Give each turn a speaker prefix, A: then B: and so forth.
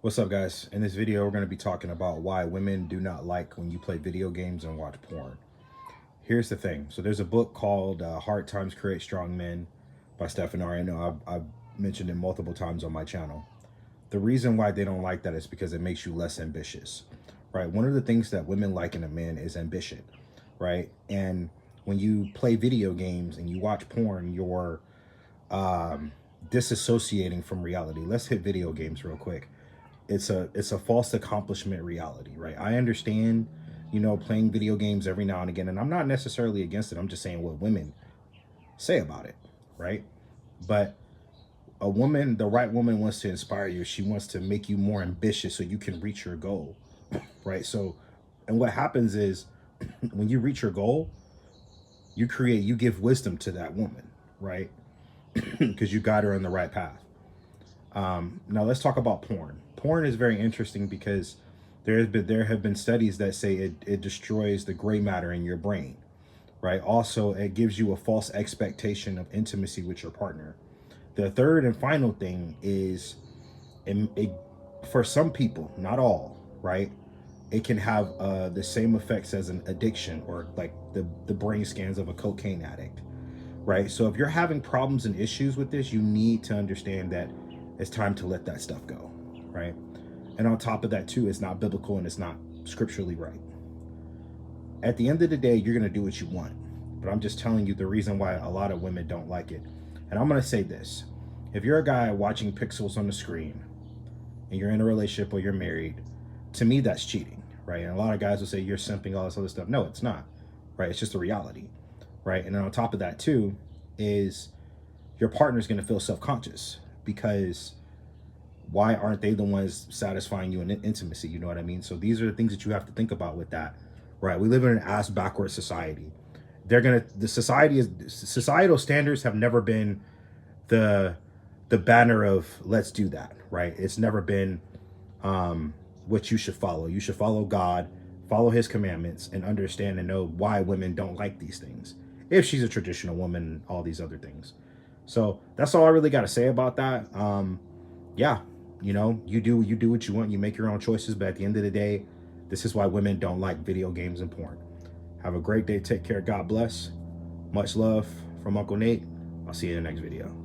A: What's up, guys? In this video, we're going to be talking about why women do not like when you play video games and watch porn. Here's the thing. So there's a book called Hard Times Create Strong Men by Stephen R. I know I've mentioned it multiple times on my channel. The reason why they don't like that is because it makes you less ambitious, right? One of the things that women like in a man is ambition, right? And when you play video games and you watch porn, you're disassociating from reality. Let's hit video games real quick. It's a false accomplishment reality, right? I understand, playing video games every now and again, and I'm not necessarily against it. I'm just saying what women say about it, right? But a woman, the right woman, wants to inspire you. She wants to make you more ambitious so you can reach your goal, right? So, and what happens is when you reach your goal, you give wisdom to that woman, right? Because you got her on the right path. Now let's talk about porn. Porn is very interesting because there have been studies that say it destroys the gray matter in your brain, right? Also, it gives you a false expectation of intimacy with your partner. The third and final thing is, for some people, not all, right? It can have the same effects as an addiction or like the brain scans of a cocaine addict, right? So if you're having problems and issues with this, you need to understand that it's time to let that stuff go, right? And on top of that too, it's not biblical and it's not scripturally right. At the end of the day, you're going to do what you want, but I'm just telling you the reason why a lot of women don't like it. And I'm going to say this: if you're a guy watching pixels on the screen and you're in a relationship or you're married, to me that's cheating, right? And a lot of guys will say you're simping, all this other stuff. No, it's not, right? It's just a reality, right? And then on top of that too is your partner's going to feel self-conscious because why aren't they the ones satisfying you in intimacy? You know what I mean? So these are the things that you have to think about with that, right? We live in an ass backward society. Societal standards have never been the banner of let's do that, right? It's never been what you should follow. You should follow God, follow his commandments, and understand and know why women don't like these things. If she's a traditional woman, all these other things. So that's all I really got to say about that. Yeah, you do what you want. You make your own choices, but at the end of the day, this is why women don't like video games and porn. Have a great day. Take care. God bless. Much love from Uncle Nate. I'll see you in the next video.